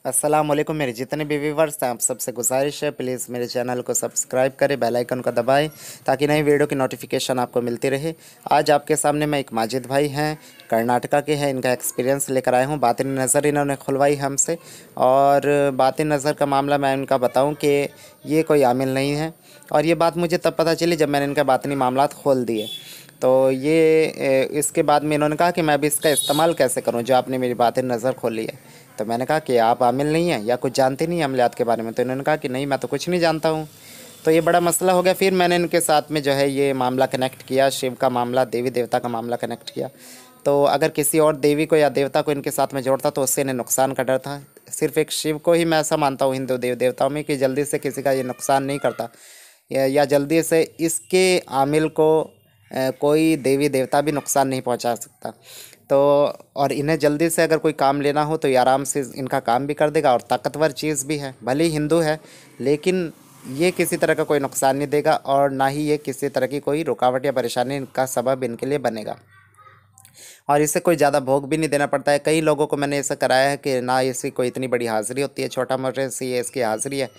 अस्सलाम वालेकुम मेरे जितने भी व्यूवर्स हैं आप सबसे गुजारिश है प्लीज़ मेरे चैनल को सब्सक्राइब करें, बेल आइकन को दबाएं ताकि नई वीडियो की नोटिफिकेशन आपको मिलती रहे। आज आपके सामने मैं एक माजिद भाई हैं, कर्नाटका के हैं। इनका एक्सपीरियंस लेकर आया हूँ। बातिनी नज़र इन्होंने खुलवाई हमसे, और बातिनी नज़र का मामला मैं इनका बताऊँ कि ये कोई आमिल नहीं है। और ये बात मुझे तब पता चली जब मैंने इनका बातिनी मामलात खोल दिए। तो इसके बाद में इन्होंने कहा कि मैं अभी इसका इस्तेमाल कैसे करूं जो आपने मेरी बातें नज़र खोली है। तो मैंने कहा कि आप आमिल नहीं हैं या कुछ जानते नहीं हैं अमलियात के बारे में। तो इन्होंने कहा कि नहीं, मैं तो कुछ नहीं जानता हूं। तो ये बड़ा मसला हो गया। फिर मैंने इनके साथ में जो है ये मामला कनेक्ट किया, शिव का मामला, देवी देवता का मामला कनेक्ट किया। तो अगर किसी और देवी को या देवता को इनके साथ में जोड़ता तो उससे इन्हें नुकसान का डर था। सिर्फ एक शिव को ही मैं ऐसा मानता हूँ हिंदू देवताओं में कि जल्दी से किसी का ये नुकसान नहीं करता, या जल्दी से इसके आमिल को कोई देवी देवता भी नुकसान नहीं पहुंचा सकता। तो और इन्हें जल्दी से अगर कोई काम लेना हो तो ये आराम से इनका काम भी कर देगा, और ताकतवर चीज़ भी है। भले ही हिंदू है लेकिन ये किसी तरह का कोई नुकसान नहीं देगा, और ना ही ये किसी तरह की कोई रुकावट या परेशानी का सबब इनके लिए बनेगा। और इससे कोई ज़्यादा भोग भी नहीं देना पड़ता है। कई लोगों को मैंने ऐसा कराया है कि ना इसकी कोई इतनी बड़ी हाज़िरी होती है, छोटा मोटे सी ये इसकी हाज़िरी है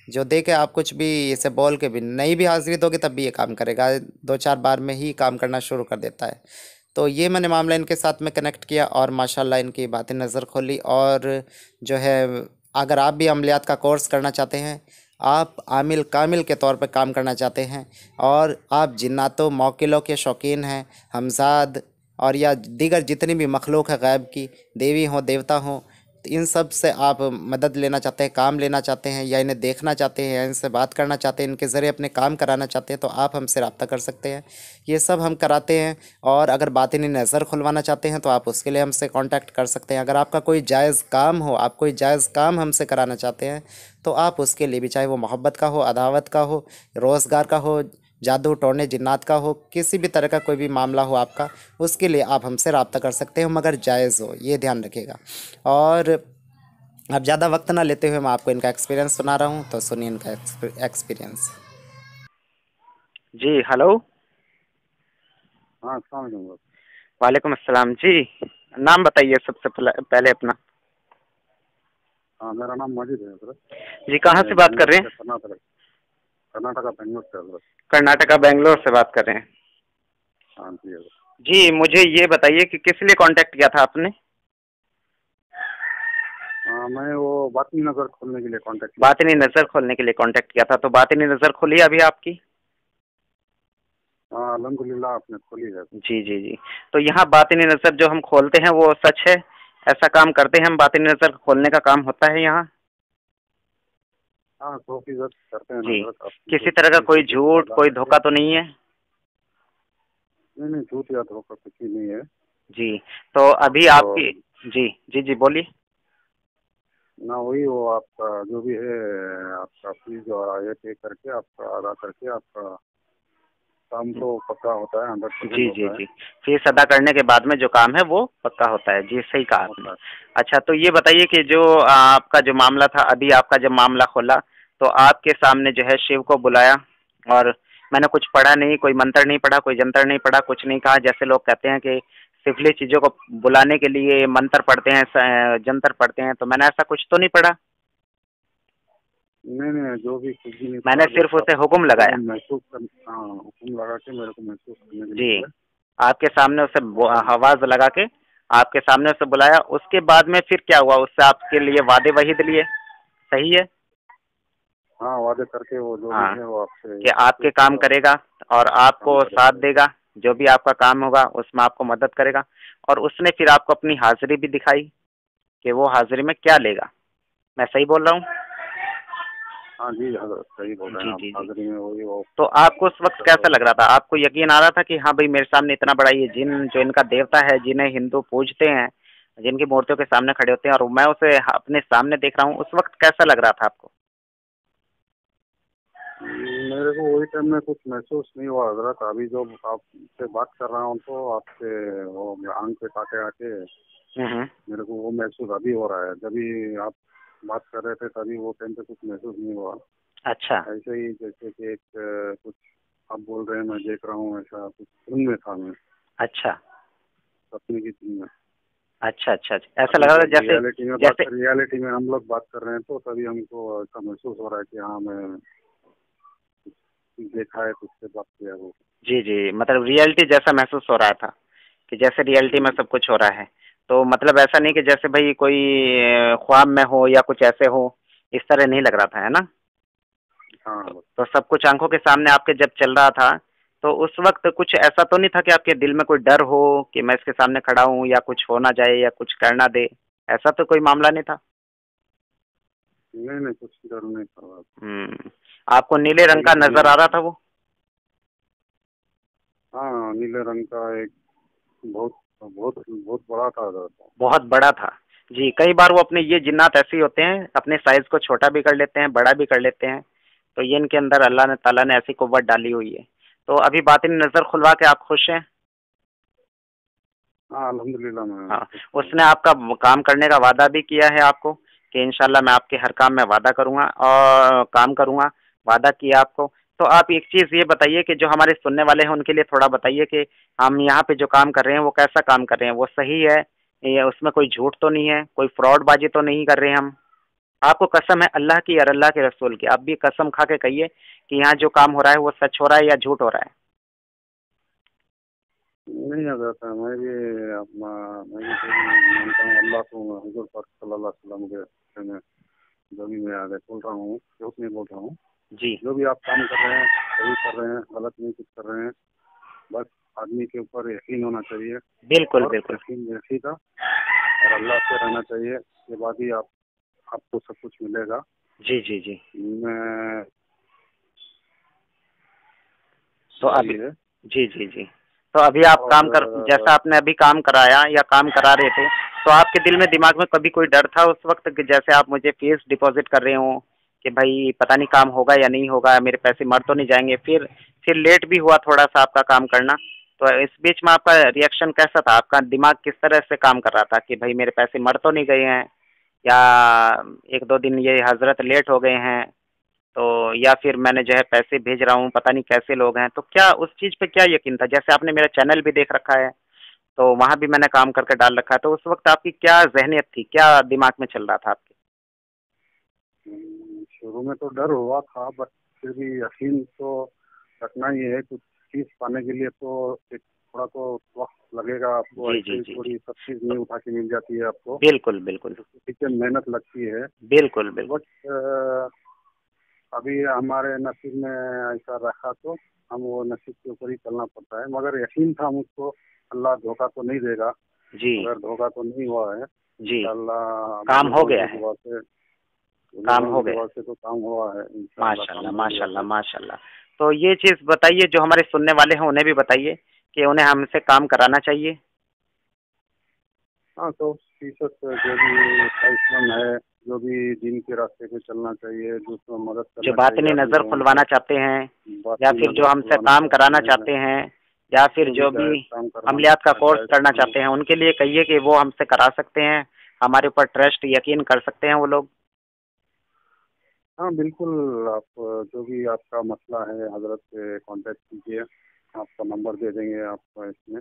जो दे के आप कुछ भी इसे बोल के भी नहीं भी हाज़िरी दोगे तब भी ये काम करेगा। 2-4 बार में ही काम करना शुरू कर देता है। तो ये मैंने मामला इनके साथ में कनेक्ट किया और माशाल्लाह इनकी बातें नज़र खोली। और जो है, अगर आप भी अमलियात का कोर्स करना चाहते हैं, आप आमिल कामिल के तौर पर काम करना चाहते हैं, और आप जिन्नातों मौकिलों के शौकीन हैं, हमजाद और या दीगर जितनी भी मखलूक है गैब की, देवी हों देवता हों, तो इन सब से आप मदद लेना चाहते हैं, काम लेना चाहते हैं, या इन्हें देखना चाहते हैं, या इनसे बात करना चाहते हैं, इनके ज़रिए अपने काम कराना चाहते हैं, तो आप हमसे रब्ता कर सकते हैं। ये सब हम कराते हैं। और अगर बातिनी नज़र खुलवाना चाहते हैं तो आप उसके लिए हमसे कांटेक्ट कर सकते हैं। अगर आपका कोई जायज़ काम हो, आप कोई जायज़ काम हमसे कराना चाहते हैं, तो आप उसके लिए भी, चाहे वो मोहब्बत का हो, अदावत का हो, रोज़गार का हो, जादू टोने जिन्नात का हो, किसी भी तरह का कोई भी मामला हो आपका, उसके लिए आप हमसे रब्ता कर सकते हैं, मगर जायज़ हो, ये ध्यान रखिएगा। और अब ज़्यादा वक्त ना लेते हुए मैं आपको इनका एक्सपीरियंस सुना रहा हूँ, तो सुनिए इनका एक्सपीरियंस। जी हेलो। हाँ, अस्सलाम वालेकुम। वालेकुम अस्सलाम जी। नाम बताइए सबसे पहले अपना। हाँ, मेरा नाम माजिद है हज़रत। जी कहाँ से मैं बात कर बेंगलोर रहे से हैं? कर्नाटका बेंगलोर से हज़रत। कर्नाटका बेंगलोर से बात कर रहे हैं। हाँ जी हज़रत। जी मुझे ये बताइए कि किस लिए कांटेक्ट किया था आपने? मैं वो बातनी नज़र खोलने के लिए कांटेक्ट किया था। बातिनी नज़र खोलने के लिए कांटेक्ट किया था। तो बातिनी नज़र खुली अभी आपकी? हाँ, अल्हम्दुलिल्लाह आपने खोली है। जी जी जी। तो यहाँ बातिनी नज़र जो हम खोलते हैं वो सच है? ऐसा काम करते हैं हम, बातिनी नज़र खोलने का काम होता है यहाँ? हाँ, 100% करते हैं ना जी। हज़रत। आपकी किसी जो तरह का कोई जितनी झूठ, इबादत कोई है। धोखा तो नहीं है? नहीं नहीं, झूठ या धोखा कुछ भी नहीं है। जी। तो अभी आपको आपकी, जी जी जी बोलिए। ना वही वो आपका जो भी है, आपका फीस जो है पे करके आपका अदा करके आपका काम तो पक्का होता है, 100% जी जी होता है। जी। फीस अदा करने के बाद में जो काम है वो पक्का होता है। जी सही कहा आपने। होता है। अच्छा, तो ये बताइए कि जो आपका जो मामला था, अभी आपका जब मामला खोला तो आपके सामने जो है शिव को बुलाया, और मैंने कुछ पढ़ा नहीं, कोई मंत्र नहीं पढ़ा, कोई जंतर नहीं पढ़ा, कुछ नहीं कहा। जैसे लोग कहते हैं कि सिफली चीज़ों को बुलाने के लिए मंत्र पढ़ते हैं, जंतर पढ़ते हैं, तो मैंने ऐसा कुछ तो नहीं पढ़ा। नहीं नहीं, जो भी कुछ भी नहीं मैंने पड़ा, सिर्फ जस्ट उसे आपको हुक्म मेरे को लगाया। महसूस कर, हाँ, हुक्म लगा के मेरे को महसूस करने के लिए जी। बोले। आपके सामने उसे हाँ। आवाज लगा के आपके सामने उसे बुलाया। उसके बाद में फिर क्या हुआ? उससे आपके लिए वादे वहीद लिए, सही है? हाँ, वादे करके वो जो भी हाँ, है वो आपसे कि आपके काम करेगा और काम आपको साथ करेगा। देगा। जो भी आपका काम होगा उसमें आपको मदद करेगा। और उसने फिर आपको अपनी हाजिरी भी दिखाई कि वो हाजिरी में क्या लेगा। मैं सही बोल रहा हूँ? हाँ जी हजरत, सही बोल रहे हैं जी आप। जी जी। हाजिरी में वही वो तो आपको उस वक्त जो कैसा लग रहा था? आपको यकीन आ रहा था कि हाँ भाई, मेरे सामने इतना बड़ा ये जिन जो इनका देवता है, जिन्हें हिंदू पूजते हैं, जिनकी मूर्तियों के सामने खड़े होते हैं, और मैं उसे अपने सामने देख रहा हूँ, उस वक्त कैसा लग रहा था आपको? मेरे को वही टाइम में कुछ महसूस नहीं हुआ हजरत। अभी जो आपसे बात कर रहा हूँ तो आपसे वो आंख पे ताके आके हम्म। मेरे को वो महसूस अभी हो रहा है। जब भी आप बात कर रहे थे तभी वो टाइम पे कुछ महसूस नहीं हुआ। अच्छा। ऐसे ही जैसे कि एक कुछ आप बोल रहे हैं, मैं देख रहा हूँ, ऐसा कुछ फिल्म में था मैं, अच्छा। सपने की फिल्म में। अच्छा अच्छा अच्छा, ऐसा लग रहा था जैसे जैसे रियलिटी में हम लोग बात कर रहे हैं तो तभी हमको ऐसा महसूस हो रहा है कि हाँ मैं देखा है, तो उससे बात किया वो। जी जी, मतलब रियलिटी जैसा महसूस हो रहा था कि जैसे रियलिटी में सब कुछ हो रहा है। तो मतलब ऐसा नहीं कि जैसे भाई कोई ख्वाब में हो या कुछ ऐसे हो, इस तरह नहीं लग रहा था, है ना? हाँ तो, बस। तो सब कुछ आंखों के सामने आपके जब चल रहा था, तो उस वक्त कुछ ऐसा तो नहीं था कि आपके दिल में कोई डर हो कि मैं इसके सामने खड़ा हूँ या कुछ हो ना जाए या कुछ कर ना दे, ऐसा तो कोई मामला नहीं था? नहीं नहीं, कुछ डर नहीं था। आपको नीले रंग का नजर आ रहा था वो? हाँ, नीले रंग का एक बहुत बहुत बहुत बड़ा था। बहुत बड़ा था। जी, कई बार वो अपने ये जिन्नात ऐसे ही होते हैं, अपने साइज को छोटा भी कर लेते हैं, बड़ा भी कर लेते हैं। तो ये इनके अंदर अल्लाह ने ताला ने ऐसी कुव्वत डाली हुई है। तो अभी बातिनी नजर खुलवा के आप खुश हैं? हाँ अल्हम्दुलिल्लाह, मैं हाँ, खुश हूँ। उसने आपका काम करने का वादा भी किया है आपको कि इंशाल्लाह मैं आपके हर काम में वादा करूंगा और काम करूंगा, वादा किया आपको। तो आप एक चीज़ ये बताइए कि जो हमारे सुनने वाले हैं उनके लिए थोड़ा बताइए कि हम यहाँ पे जो काम कर रहे हैं वो कैसा काम कर रहे हैं, वो सही है, ये उसमें कोई झूठ तो नहीं है, कोई फ्रॉडबाजी तो नहीं कर रहे हैं हम? आपको कसम है अल्लाह की और अल्लाह के रसूल की, आप भी कसम खा के कहिए कि यहाँ जो काम हो रहा है वो सच हो रहा है या झूठ हो रहा है? नहीं आ जाता, मैं भी तो मानता हूँ अल्लाह को, हुजूर पाक सल्लल्लाहु अलैहि वसल्लम के बारे में। जो भी मैं आगे बोल रहा हूँ, झूठ नहीं बोल रहा हूँ। जी, जो भी आप काम कर रहे हैं सही कर रहे हैं, गलत नहीं कुछ कर रहे हैं। बस आदमी के ऊपर यकीन होना चाहिए, बिल्कुल और बिल्कुल। यकीन रखिएगा, और अल्लाह से रहना चाहिए। इसके बाद ही आपको सब कुछ मिलेगा। जी जी जी। मैं तो यही अभी है। जी जी जी, तो अभी आप काम कर, और जैसा आपने अभी काम कराया या काम करा रहे थे, तो आपके दिल में दिमाग में कभी कोई डर था उस वक्त कि जैसे आप मुझे फीस डिपॉजिट कर रहे हो कि भाई पता नहीं काम होगा या नहीं होगा, मेरे पैसे मर तो नहीं जाएंगे? फिर लेट भी हुआ थोड़ा सा आपका काम करना, तो इस बीच में आपका रिएक्शन कैसा था? आपका दिमाग किस तरह से काम कर रहा था कि भाई मेरे पैसे मर तो नहीं गए हैं, या एक दो दिन ये हजरत लेट हो गए हैं, तो या फिर मैंने जो है पैसे भेज रहा हूँ पता नहीं कैसे लोग हैं? तो क्या उस चीज़ पे क्या यकीन था? जैसे आपने मेरा चैनल भी देख रखा है, तो वहाँ भी मैंने काम करके डाल रखा है, तो उस वक्त आपकी क्या जहनियत थी, क्या दिमाग में चल रहा था आपके? शुरू में तो डर हुआ था, बट फिर भी यकीन तो रखना ही है। कुछ चीज पाने के लिए तो एक थोड़ा तो वक्त लगेगा आपको। जी ऐसे जी ही जी जी। थोड़ी सब चीज तो नहीं उठा के मिल जाती है आपको। बिल्कुल बिल्कुल। पीछे मेहनत लगती है। बिल्कुल बिल्कुल। बट अभी हमारे नसीब में ऐसा रखा तो हम वो नसीब के ऊपर ही चलना पड़ता है। मगर यकीन था मुझको, अल्लाह धोखा तो नहीं देगा। जी मगर धोखा तो नहीं हुआ है जी। इंशाल्लाह। काम हो बुजुर्गों गया की है। दुआ से, काम बुजुर्गों हो की गया। दुआ से तो काम हुआ है इंशाल्लाह, काम माशाल्लाह हो गया माशाल्लाह है। माशाल्लाह। तो ये चीज़ बताइए, जो हमारे सुनने वाले हैं उन्हें भी बताइए कि उन्हें हमसे काम कराना चाहिए। हाँ, तो फीसद जो भी ख्वाहिशमंद है, जो भी दिन के रास्ते पे चलना चाहिए, दूसरों मदद जो करना चाहिए बातनी आदमी नज़र लोगों खुलवाना को। चाहते हैं, बात या की फिर जो नजर हमसे खुलवाना काम चाहते कराना हैं, चाहते हैं, या फिर जो भी जो जायज भी काम करवाना अमलियात का कोर्स जायज करना काम। चाहते हैं, उनके लिए कहिए कि वो हमसे करा सकते हैं, हमारे ऊपर ट्रस्ट यकीन कर सकते हैं वो लोग। हाँ बिल्कुल, आप जो भी आपका मसला है हजरत से कांटेक्ट कीजिए। आपका नंबर दे देंगे आपको इसमें।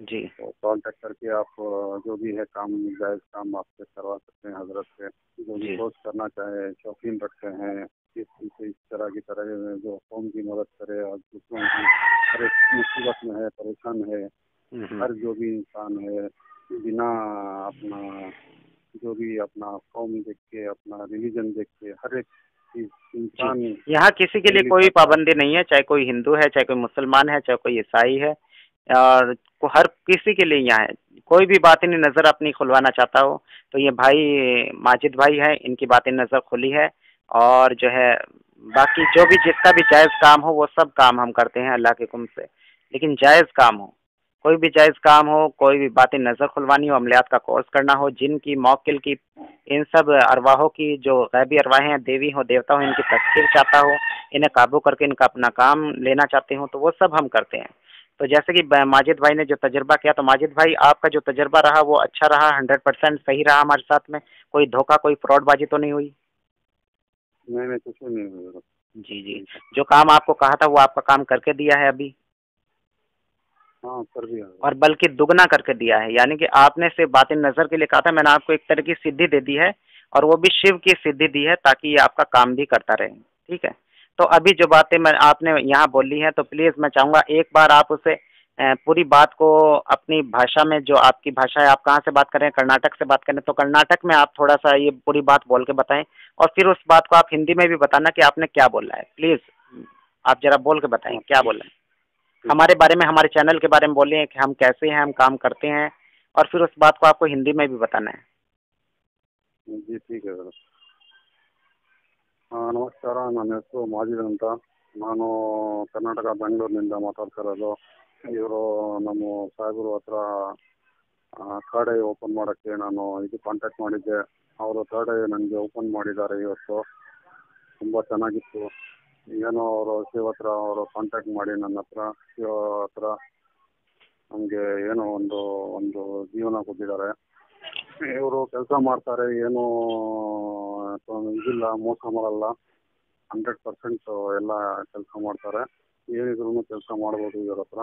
जी तो कांटेक्ट करके आप जो भी है काम, जायज काम आपसे करवा सकते हैं हजरत से। जो भी जी कोर्स करना चाहे, शौकीन रखते हैं इस तरह की तरह जो कौम की मदद करे और दूसरों की हर एक मुसीबत में है, परेशान है। हम्म। हर जो भी इंसान है, बिना अपना जो भी अपना कौम देख के, अपना रिलीजन देख के, हर एक चीज जी, इंसान यहाँ किसी के लिए मिल कोई जाता है। पाबंदी नहीं है, चाहे कोई हिंदू है, चाहे कोई मुसलमान है, चाहे कोई ईसाई है, और हर किसी के लिए यहाँ है। कोई भी बातिनी नज़र अपनी खुलवाना चाहता हो तो ये भाई माजिद भाई है, इनकी बातिनी नज़र खुली है। और जो है बाकी जो भी जिसका भी जायज़ काम हो वो सब काम हम करते हैं अल्लाह के हुक्म से, लेकिन जायज़ काम हो, कोई भी जायज़ काम हो, कोई भी बातिनी नज़र खुलवानी हो, अमलियात का कोर्स करना हो, जिन की मौकिल की, इन सब अरवाहों की, जो गैबी अरवाहें हैं, देवी हो देवता हो, इनकी तस्कीर चाहता हो, इन्हें काबू करके इनका अपना काम लेना चाहते हो, तो वो सब हम करते हैं। तो जैसे कि माजिद भाई ने जो तजुर्बा किया, तो माजिद भाई आपका जो तजुर्बा रहा वो अच्छा रहा, 100% सही रहा हमारे साथ में? कोई धोखा, कोई फ्रॉडबाजी तो नहीं हुई? नहीं कुछ भी नहीं जी जी। हुआ। जो काम आपको कहा था वो आपका काम करके दिया है अभी? हाँ कर दिया। और बल्कि दुगना करके दिया है, यानी कि आपने सिर्फ बातें नजर के लिए कहा था, मैंने आपको एक तरह की सिद्धि दे दी है, और वो भी शिव की सिद्धि दी है ताकि ये आपका काम भी करता रहे। ठीक है, तो अभी जो बातें मैं आपने यहाँ बोली हैं, तो प्लीज मैं चाहूंगा एक बार आप उसे पूरी बात को अपनी भाषा में, जो आपकी भाषा है, आप कहाँ से बात कर रहे हैं, कर्नाटक से बात करें तो कर्नाटक में आप थोड़ा सा ये पूरी बात बोल के बताएं, और फिर उस बात को आप हिंदी में भी बताना कि आपने क्या बोला है। प्लीज आप जरा बोल के बताएं हाँ क्या ठीक। बोला है, हमारे बारे में, हमारे चैनल के बारे में बोलिए कि हम कैसे हैं, हम काम करते हैं, और फिर उस बात को आपको हिंदी में भी बताना है। जी ठीक है सर। ನಮಸ್ಕಾರ, ನನ್ನ ಹೆಸರು ಮಾಜಿದ್ ಅಂತ. ನಾನು ಕರ್ನಾಟಕ ಬೆಂಗಳೂರಿನಿಂದ ಮಾತಾಡ್ತಿರೋದು. ಇವರು ನಮ್ಮ ಸಾಹೇಬರು ಹತ್ರ ಥರ್ಡ್ ಐ ಓಪನ್ ಮಾಡೋಕ್ಕೆ ನಾನು ಇದು ಕಾಂಟ್ಯಾಕ್ಟ್ ಮಾಡಿದ್ದೆ. ಅವರು ಥರ್ಡ್ ಐ ನನಗೆ ಓಪನ್ ಮಾಡಿದ್ದಾರೆ ಇವತ್ತು. ತುಂಬ ಚೆನ್ನಾಗಿತ್ತು. ಏನೋ ಅವರು ಶಿವ ಹತ್ರ ಅವರು ಕಾಂಟ್ಯಾಕ್ಟ್ ಮಾಡಿ ನನ್ನ ಹತ್ರ, ಶಿವ ಹತ್ರ ನಮಗೆ ಏನೋ ಒಂದು ಒಂದು ಜೀವನ ಕೊಟ್ಟಿದ್ದಾರೆ. ಇವರು ಕೆಲಸ ಮಾಡ್ತಾರೆ, ಏನು ಇದಿಲ್ಲ, ಮೋಸ ಮಾಡಲ್ಲ. 100% ಎಲ್ಲ ಕೆಲಸ ಮಾಡ್ತಾರೆ. ಏನಿದ್ರು ಕೆಲಸ ಮಾಡ್ಬೋದು ಇವ್ರ ಹತ್ರ.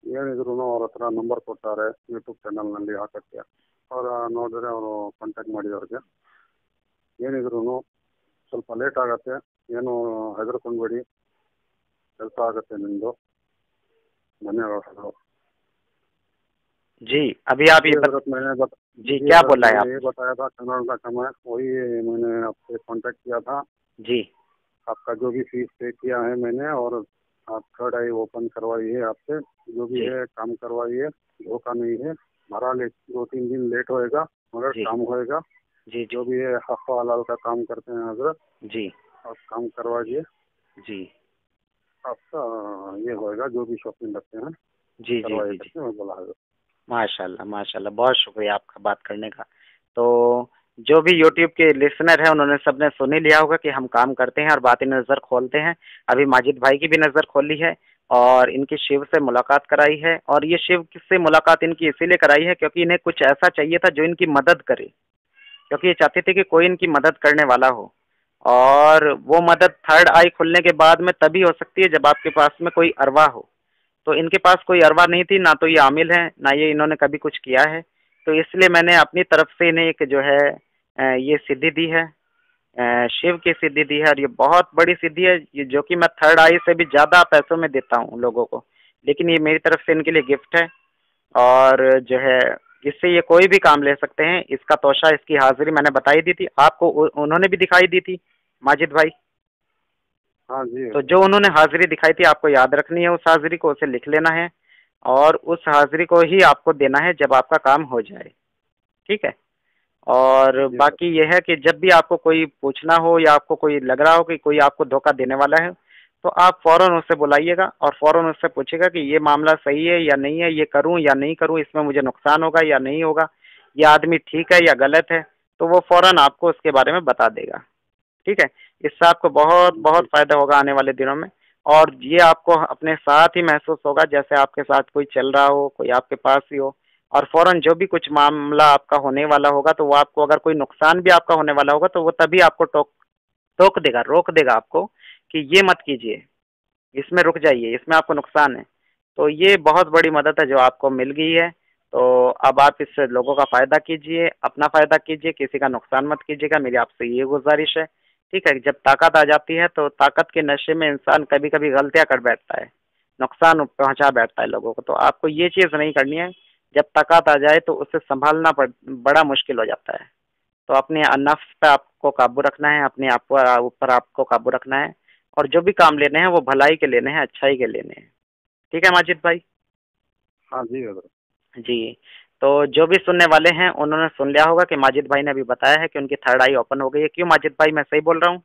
ಏನಿದ್ರು ಅವ್ರ ಹತ್ರ ನಂಬರ್ ಕೊಟ್ಟಾರೆ ಯೂಟ್ಯೂಬ್ ಚಾನಲ್ನಲ್ಲಿ ಹಾಕೋಕ್ಕೆ. ಅವರ ನೋಡಿದ್ರೆ ಅವರು ಕಾಂಟ್ಯಾಕ್ಟ್ ಮಾಡಿದವ್ರಿಗೆ. ಏನಿದ್ರು ಸ್ವಲ್ಪ ಲೇಟ್ ಆಗುತ್ತೆ, ಏನು ಹೆದರ್ಕೊಂಡ್ಬೇಡಿ, ಕೆಲಸ ಆಗುತ್ತೆ ನಿಮ್ಮದು. ಧನ್ಯವಾದಗಳು. जी अभी आप ये जी जी क्या हज़रत, बोला है मैंने आप? ये बताया था कर्नाटक का मैं, वही मैंने आपसे कांटेक्ट किया था. जी आपका जो भी फीस पे किया है मैंने, और आप थर्ड आई ओपन करवाइए, आपसे जो भी जी है काम करवाइए. धोखा नहीं है. भरा 2-3 दिन लेट होएगा मगर जी काम होएगा. जी जी जो भी है हक हलाल का काम करते हैं हजरत. जी आप काम करवाइए, जी आपका ये होएगा. जो भी शॉपिंग रखते हैं जी जी करवाइए जी जी करके मैं बोला हजरत. माशाल्लाह माशाल्लाह, बहुत शुक्रिया आपका बात करने का। तो जो भी यूट्यूब के लिसनर है उन्होंने सबने सुन ही लिया होगा कि हम काम करते हैं और बातें नज़र खोलते हैं। अभी माजिद भाई की भी नज़र खोली है और इनकी शिव से मुलाकात कराई है, और ये शिव से मुलाकात इनकी इसीलिए कराई है क्योंकि इन्हें कुछ ऐसा चाहिए था जो इनकी मदद करे, क्योंकि ये चाहते थे कि कोई इनकी मदद करने वाला हो, और वो मदद थर्ड आई खुलने के बाद में तभी हो सकती है जब आपके पास में कोई अरवा हो। तो इनके पास कोई अरवा नहीं थी, ना तो ये आमिल हैं, ना ये इन्होंने कभी कुछ किया है, तो इसलिए मैंने अपनी तरफ से इन्हें एक जो है ये सिद्धि दी है, शिव की सिद्धि दी है, और ये बहुत बड़ी सिद्धि है, ये जो कि मैं थर्ड आई से भी ज़्यादा पैसों में देता हूँ लोगों को, लेकिन ये मेरी तरफ से इनके लिए गिफ्ट है, और जो है इससे ये कोई भी काम ले सकते हैं। इसका तोशा, इसकी हाजिरी मैंने बताई दी थी आपको, उन्होंने भी दिखाई दी थी माजिद भाई। हाँ जी तो जो उन्होंने हाजिरी दिखाई थी आपको याद रखनी है, उस हाजिरी को, उसे लिख लेना है, और उस हाजिरी को ही आपको देना है जब आपका काम हो जाए। ठीक है, और जी सर. बाकी ये है कि जब भी आपको कोई पूछना हो या आपको कोई लग रहा हो कि कोई आपको धोखा देने वाला है, तो आप फ़ौरन उससे बुलाइएगा और फ़ौरन उससे पूछिएगा कि ये मामला सही है या नहीं है, ये करूं या नहीं करूं, इसमें मुझे नुकसान होगा या नहीं होगा, ये आदमी ठीक है या गलत है, तो वो फ़ौरन आपको उसके बारे में बता देगा। ठीक है, इससे आपको बहुत बहुत फ़ायदा होगा आने वाले दिनों में, और ये आपको अपने साथ ही महसूस होगा जैसे आपके साथ कोई चल रहा हो, कोई आपके पास ही हो, और फ़ौरन जो भी कुछ मामला आपका होने वाला होगा, तो वो आपको, अगर कोई नुकसान भी आपका होने वाला होगा, तो वो तभी आपको टोक देगा, रोक देगा आपको कि ये मत कीजिए, इसमें रुक जाइए, इसमें आपको नुकसान है। तो ये बहुत बड़ी मदद है जो आपको मिल गई है। तो अब आप इससे लोगों का फ़ायदा कीजिए, अपना फ़ायदा कीजिए, किसी का नुकसान मत कीजिएगा, मेरी आपसे ये गुजारिश है। ठीक है, जब ताकत आ जाती है तो ताकत के नशे में इंसान कभी कभी गलतियां कर बैठता है, नुकसान पहुंचा बैठता है लोगों को, तो आपको ये चीज़ नहीं करनी है। जब ताकत आ जाए तो उसे संभालना बड़ा मुश्किल हो जाता है। तो अपने नफ्स पे आपको काबू रखना है, अपने आप ऊपर आपको काबू रखना है, और जो भी काम लेने हैं वो भलाई के लेने हैं, अच्छाई के लेने हैं। ठीक है माजिद भाई? हाँ जी हजरत. जी, तो जो भी सुनने वाले हैं उन्होंने सुन लिया होगा कि माजिद भाई ने अभी बताया है कि उनकी थर्ड आई ओपन हो गई है। क्यों माजिद भाई, मैं सही बोल रहा हूँ?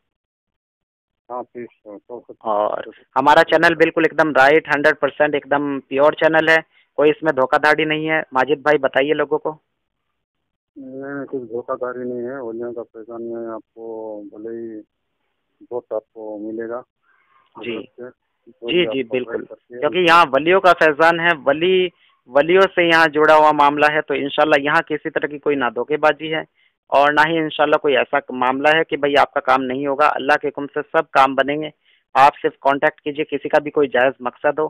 हाँ प्लीज. तो और हमारा चैनल बिल्कुल एकदम राइट, 100% एकदम प्योर चैनल है, कोई इसमें धोखाधड़ी नहीं है। माजिद भाई बताइए लोगों को। नहीं, कुछ धोखाधड़ी नहीं है. वलियों का फैजान में आपको भले ही बहुत आपको मिलेगा जी हजरत से. जो जी भी जी आपको बिल्कुल, गाइड करती है क्योंकि उनसे. यहाँ वलियों का फैजान है, वलियों से यहाँ जुड़ा हुआ मामला है, तो इंशाल्लाह यहाँ किसी तरह की कोई ना धोखेबाजी है, और ना ही इंशाल्लाह कोई ऐसा मामला है कि भाई आपका काम नहीं होगा। अल्लाह के हुक्म से सब काम बनेंगे। आप सिर्फ कांटेक्ट कीजिए, किसी का भी कोई जायज़ मकसद हो,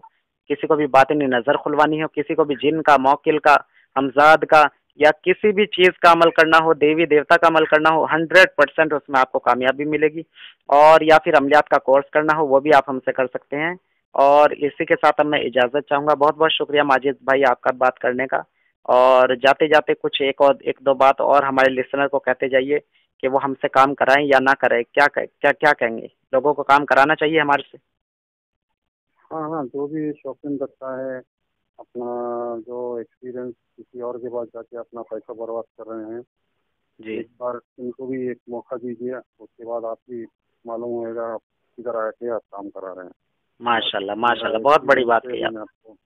किसी को भी बातिनी नज़र खुलवानी हो, किसी को भी जिन का, मौकिल का, हमजाद का या किसी भी चीज़ का अमल करना हो, देवी देवता का अमल करना हो, 100% उसमें आपको कामयाबी मिलेगी। और या फिर अमलियात का कोर्स करना हो वो भी आप हमसे कर सकते हैं। और इसी के साथ अब मैं इजाज़त चाहूँगा। बहुत बहुत शुक्रिया माजिद भाई आपका बात करने का। और जाते जाते कुछ एक दो बात और हमारे लिसनर को कहते जाइए कि वो हमसे काम कराएं या ना करें, क्या कहेंगे? लोगों को काम कराना चाहिए हमारे से? हाँ हाँ, जो भी शौकीन रखता है अपना, जो एक्सपीरियंस किसी और के पास जाके अपना पैसा बर्बाद कर रहे हैं, जी एक बार इनको भी एक मौका दीजिए, उसके बाद आप भी मालूम होएगा आप किधर आके आप काम करा रहे हैं। माशाल्लाह मेरा माशाल्लाह, बहुत बड़ी एक्सपीरियंस बात से कही आप, मैंने आपको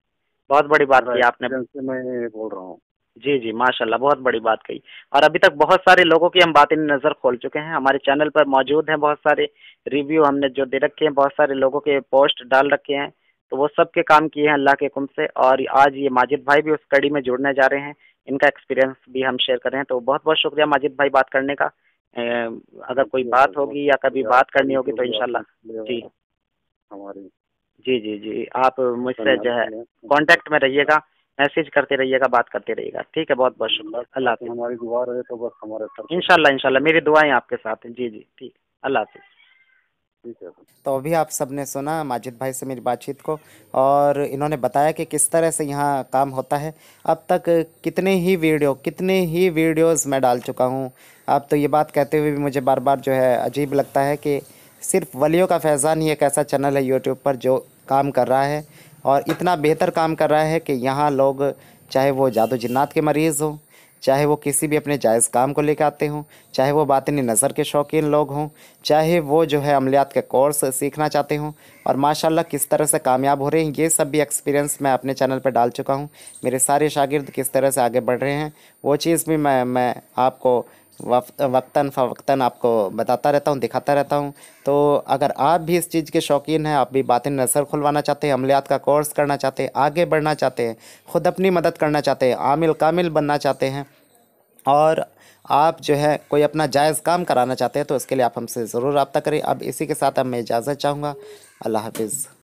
बहुत बड़ी बात मेरा की आपने। एक्सपीरियंस से मैं ये बोल रहा हूँ। जी जी माशाल्लाह, बहुत बड़ी बात कही। और अभी तक बहुत सारे लोगों की हम बातें नज़र खोल चुके हैं, हमारे चैनल पर मौजूद हैं बहुत सारे रिव्यू हमने जो दे रखे हैं, बहुत सारे लोगों के पोस्ट डाल रखे हैं, तो वो सब के काम किए हैं अल्लाह के हुक्म से। और आज ये माजिद भाई भी उस कड़ी में जुड़ने जा रहे हैं, इनका एक्सपीरियंस भी हम शेयर कर रहे हैं। तो बहुत बहुत शुक्रिया माजिद भाई बात करने का। अगर कोई जी बात बहुत होगी या कभी शुक्रिया बात आपका करनी भी, होगी जो तो भी आपने इंशाल्लाह। जी लिए हमारी जी जी जी, आप मुझसे धन्यवाद जो है दिए। कांटेक्ट में रहिएगा, मैसेज करते रहिएगा, बात करते रहिएगा। ठीक है, बहुत बहुत बस शुक्रिया, अल्लाह बाकी हाफिज़। हमारी दुआ रहे तो बस हमारे सर पे। इंशाल्लाह इंशाल्लाह, मेरी दुआएं आपके साथ हैं। जी जी ठीक, अल्लाह हाफिज़। ठीक है। तो अभी आप सबने सुना माजिद भाई से मेरी बातचीत को, और इन्होंने बताया कि किस तरह से यहाँ काम होता है। अब तक कितने ही वीडियोस मैं डाल चुका हूँ। अब तो ये बात कहते हुए भी मुझे बार बार जो है अजीब लगता है कि सिर्फ वलियों का फैज़ान ही एक ऐसा चैनल है यूट्यूब पर जो काम कर रहा है, और इतना बेहतर काम कर रहा है कि यहाँ लोग, चाहे वो जादू जिन्नात के मरीज़ हों, चाहे वो किसी भी अपने जायज़ काम को लेकर आते हों, चाहे वो बातिनी नज़र के शौकीन लोग हों, चाहे वो जो है अमलियात के कोर्स सीखना चाहते हों, और माशाल्लाह किस तरह से कामयाब हो रहे हैं, ये सब भी एक्सपीरियंस मैं अपने चैनल पर डाल चुका हूँ। मेरे सारे शागिर्द किस तरह से आगे बढ़ रहे हैं वो चीज़ भी मैं आपको वक्तन फ़वक्तन आपको बताता रहता हूँ, दिखाता रहता हूँ। तो अगर आप भी इस चीज़ के शौकीन हैं, आप भी बातिन नज़र खुलवाना चाहते हैं, अमलियात का कोर्स करना चाहते हैं, आगे बढ़ना चाहते हैं, ख़ुद अपनी मदद करना चाहते हैं, आमिल कामिल बनना चाहते हैं, और आप जो है कोई अपना जायज़ काम कराना चाहते हैं, तो इसके लिए आप हमसे ज़रूर रब्ता करें। अब इसी के साथ अब मैं इजाज़त चाहूँगा। अल्लाह हाफिज़।